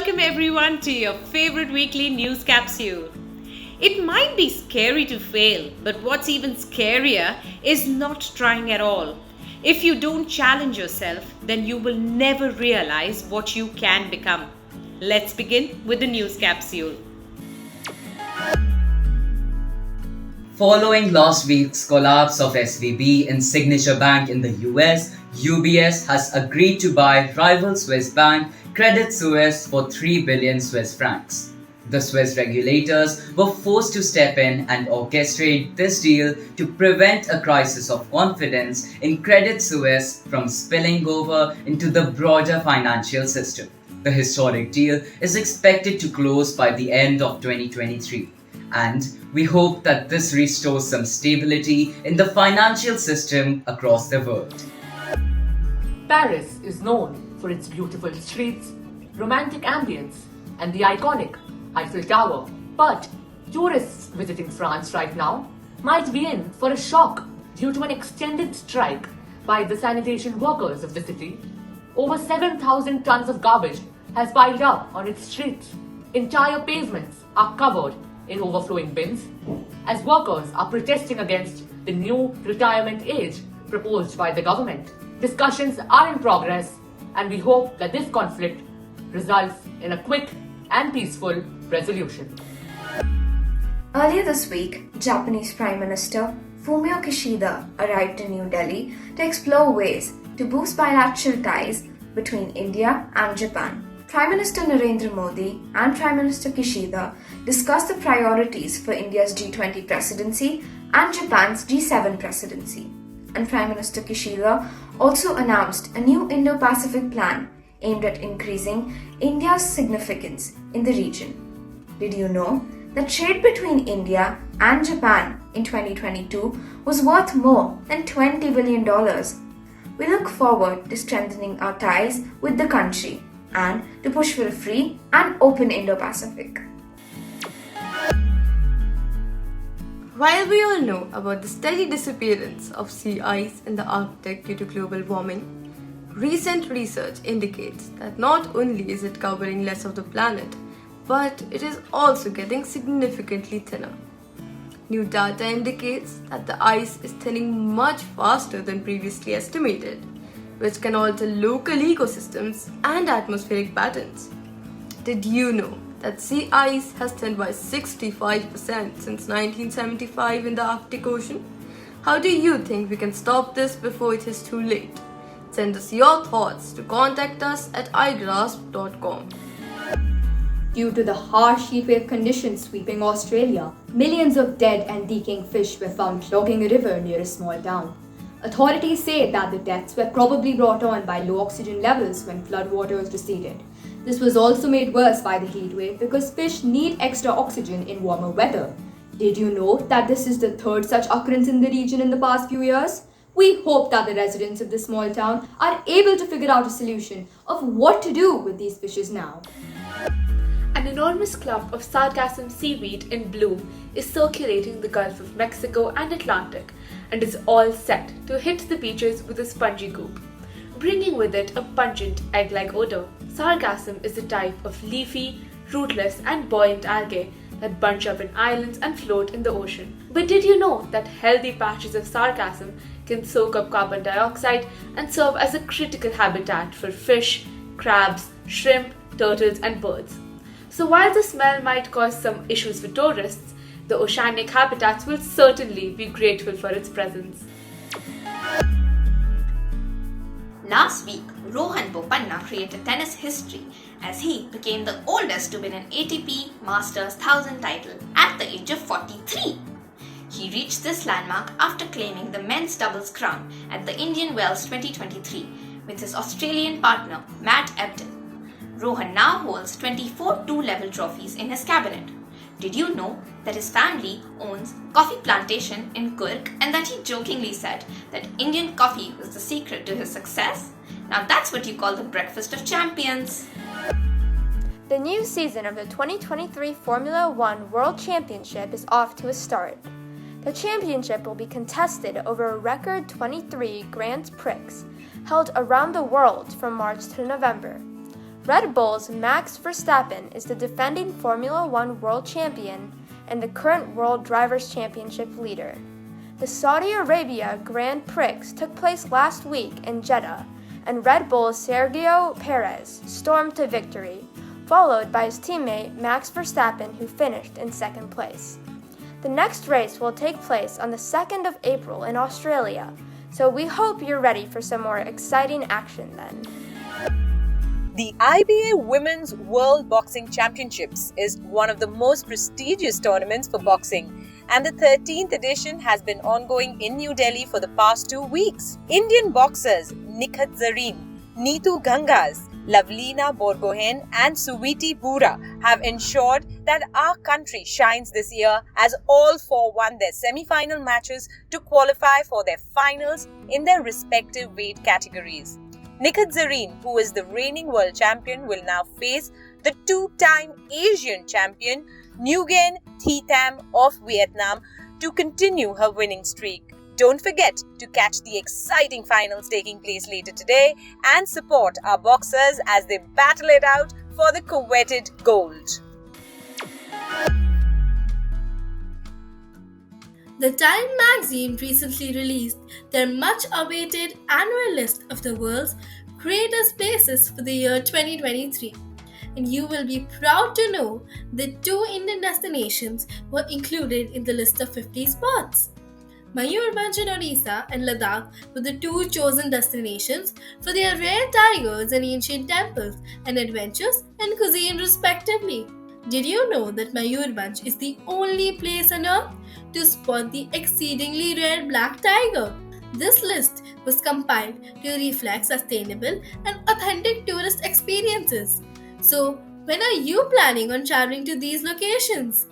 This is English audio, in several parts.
welcome everyone to your favorite weekly news capsule. It might be scary to fail, but what's even scarier is not trying at all. If you don't challenge yourself, then you will never realize what you can become. Let's begin with the news capsule. Following last week's collapse of SVB and Signature Bank in the US, UBS has agreed to buy rival Swiss bank Credit Suisse for 3 billion Swiss francs. The Swiss regulators were forced to step in and orchestrate this deal to prevent a crisis of confidence in Credit Suisse from spilling over into the broader financial system. The historic deal is expected to close by the end of 2023. And we hope that this restores some stability in the financial system across the world. Paris is known for its beautiful streets, romantic ambience, and the iconic Eiffel Tower. But tourists visiting France right now might be in for a shock due to an extended strike by the sanitation workers of the city. Over 7,000 tons of garbage has piled up on its streets. Entire pavements are covered in overflowing bins as workers are protesting against the new retirement age proposed by the government. Discussions are in progress and we hope that this conflict results in a quick and peaceful resolution. Earlier this week, Japanese Prime Minister Fumio Kishida arrived in New Delhi to explore ways to boost bilateral ties between India and Japan. Prime Minister Narendra Modi and Prime Minister Kishida discussed the priorities for India's G20 presidency and Japan's G7 presidency. And Prime Minister Kishida also announced a new Indo-Pacific plan aimed at increasing India's significance in the region. Did you know that trade between India and Japan in 2022 was worth more than $20 billion? We look forward to strengthening our ties with the country and to push for a free and open Indo-Pacific. While we all know about the steady disappearance of sea ice in the Arctic due to global warming, recent research indicates that not only is it covering less of the planet, but it is also getting significantly thinner. New data indicates that the ice is thinning much faster than previously estimated, which can alter local ecosystems and atmospheric patterns. Did you know that sea ice has thinned by 65% since 1975 in the Arctic Ocean? How do you think we can stop this before it is too late? Send us your thoughts to contact us at Igraasp.com. Due to the harsh heatwave conditions sweeping Australia, millions of dead and decaying fish were found clogging a river near a small town. Authorities say that the deaths were probably brought on by low oxygen levels when floodwaters receded. This was also made worse by the heat wave because fish need extra oxygen in warmer weather. Did you know that this is the third such occurrence in the region in the past few years? We hope that the residents of this small town are able to figure out a solution of what to do with these fishes now. An enormous clump of sargassum seaweed in bloom is circulating the Gulf of Mexico and Atlantic and is all set to hit the beaches with a spongy goop, bringing with it a pungent egg-like odor. Sargassum is a type of leafy, rootless and buoyant algae that bunch up in islands and float in the ocean. But did you know that healthy patches of sargassum can soak up carbon dioxide and serve as a critical habitat for fish, crabs, shrimp, turtles and birds? So while the smell might cause some issues for tourists, the oceanic habitats will certainly be grateful for its presence. Last week, Rohan Bopanna created tennis history as he became the oldest to win an ATP Masters 1000 title at the age of 43. He reached this landmark after claiming the men's doubles crown at the Indian Wells 2023 with his Australian partner Matt Ebden. Rohan now holds 24 two-level trophies in his cabinet. Did you know that his family owns coffee plantation in Kurk and that he jokingly said that Indian coffee was the secret to his success? Now that's what you call the breakfast of champions. The new season of the 2023 Formula One World Championship is off to a start. The championship will be contested over a record 23 Grand Prix held around the world from March to November. Red Bull's Max Verstappen is the defending Formula One world champion and the current World Drivers' Championship leader. The Saudi Arabia Grand Prix took place last week in Jeddah, and Red Bull's Sergio Perez stormed to victory, followed by his teammate Max Verstappen, who finished in second place. The next race will take place on the 2nd of April in Australia, so we hope you're ready for some more exciting action then. The IBA Women's World Boxing Championships is one of the most prestigious tournaments for boxing, and the 13th edition has been ongoing in New Delhi for the past 2 weeks. Indian boxers Nikhat Zareen, Neetu Gangas, Lavlina Borgohain and Suwiti Bura have ensured that our country shines this year, as all four won their semi-final matches to qualify for their finals in their respective weight categories. Nikhat Zareen, who is the reigning world champion, will now face the two-time Asian champion Nguyen Thi Tam of Vietnam to continue her winning streak. Don't forget to catch the exciting finals taking place later today and support our boxers as they battle it out for the coveted gold. The Time magazine recently released their much-awaited annual list of the world's greatest places for the year 2023. And you will be proud to know that 2 Indian destinations were included in the list of 50 spots. Mayurbhanj in Odisha and Ladakh were the 2 chosen destinations for their rare tigers and ancient temples and adventures and cuisine respectively. Did you know that Mayurbhanj is the only place on earth to spot the exceedingly rare black tiger? This list was compiled to reflect sustainable and authentic tourist experiences. So, when are you planning on traveling to these locations?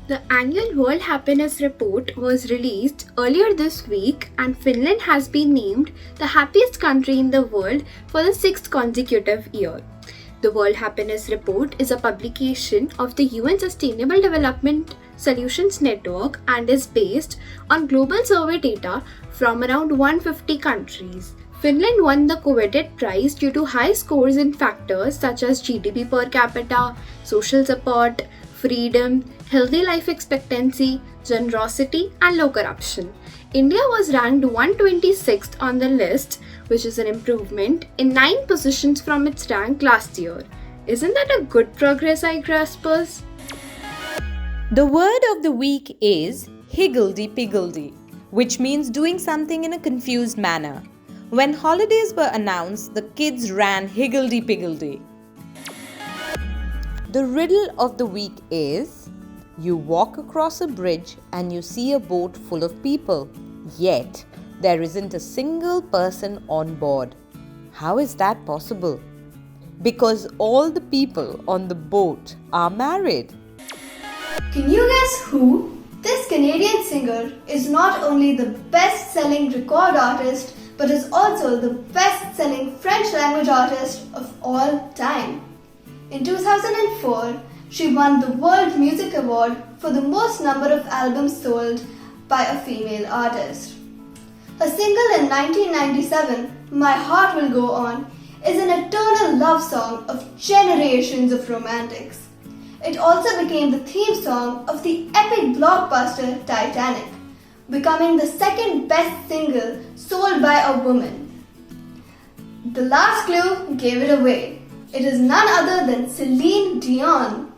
The annual World Happiness Report was released earlier this week, and Finland has been named the happiest country in the world for the 6th consecutive year. The World Happiness Report is a publication of the UN Sustainable Development Solutions Network and is based on global survey data from around 150 countries. Finland won the coveted prize due to high scores in factors such as GDP per capita, social support, freedom, healthy life expectancy, generosity, and low corruption. India was ranked 126th on the list, which is an improvement in 9 positions from its rank last year. Isn't that a good progress, Igraasp? The word of the week is higgledy-piggledy, which means doing something in a confused manner. When holidays were announced, the kids ran higgledy-piggledy. The riddle of the week is: you walk across a bridge and you see a boat full of people, yet there isn't a single person on board. How is that possible? Because all the people on the boat are married. Can you guess who? This Canadian singer is not only the best-selling record artist, but is also the best-selling French language artist of all time. In 2004, she won the World Music Award for the most number of albums sold by a female artist. Her single in 1997, My Heart Will Go On, is an eternal love song of generations of romantics. It also became the theme song of the epic blockbuster Titanic, becoming the second best single sold by a woman. The last clue gave it away. It is none other than Celine Dion.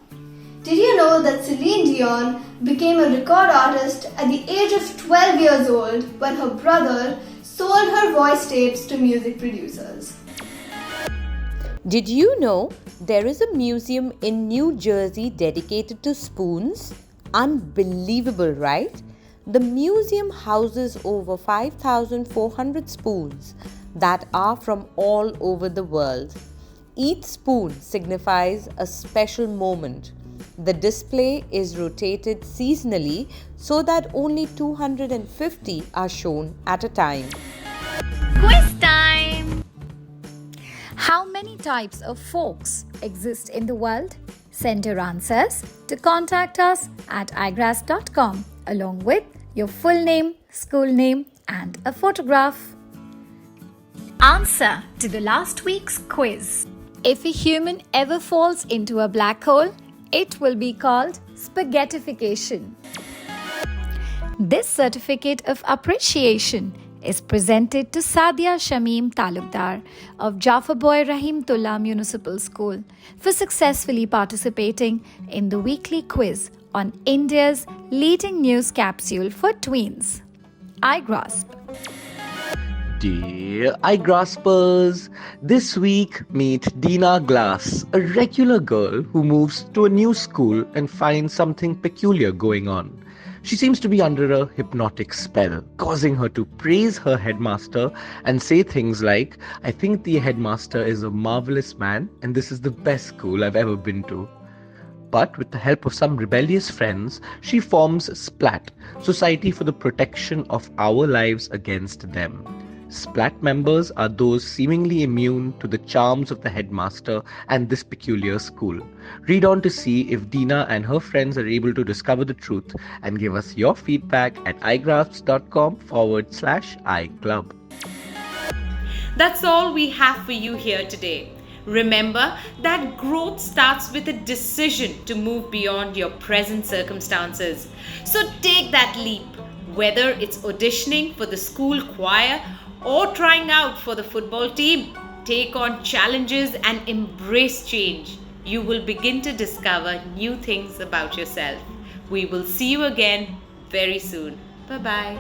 Did you know that Celine Dion became a record artist at the age of 12 years old when her brother sold her voice tapes to music producers? Did you know there is a museum in New Jersey dedicated to spoons? Unbelievable, right? The museum houses over 5,400 spoons that are from all over the world. Each spoon signifies a special moment. The display is rotated seasonally so that only 250 are shown at a time. Quiz time! How many types of forks exist in the world? Send your answers to contact us at igraasp.com along with your full name, school name, and a photograph. Answer to the last week's quiz. If a human ever falls into a black hole, it will be called spaghettification. This certificate of appreciation is presented to Sadia Shamim Talukdar of Jafaboy Rahimtullah Municipal School for successfully participating in the weekly quiz on India's leading news capsule for tweens. Igraasp. Dear Igraspers, this week meet Dina Glass, a regular girl who moves to a new school and finds something peculiar going on. She seems to be under a hypnotic spell, causing her to praise her headmaster and say things like, "I think the headmaster is a marvelous man and this is the best school I've ever been to." But with the help of some rebellious friends, she forms SPLAT, Society for the Protection of Our Lives Against Them. SPLAT members are those seemingly immune to the charms of the headmaster and this peculiar school. Read on to see if Dina and her friends are able to discover the truth, and give us your feedback at igraasp.com/iClub. That's all we have for you here today. Remember that growth starts with a decision to move beyond your present circumstances. So take that leap, whether it's auditioning for the school choir or trying out for the football team. Take on challenges and embrace change. You will begin to discover new things about yourself. We will see you again very soon. Bye-bye.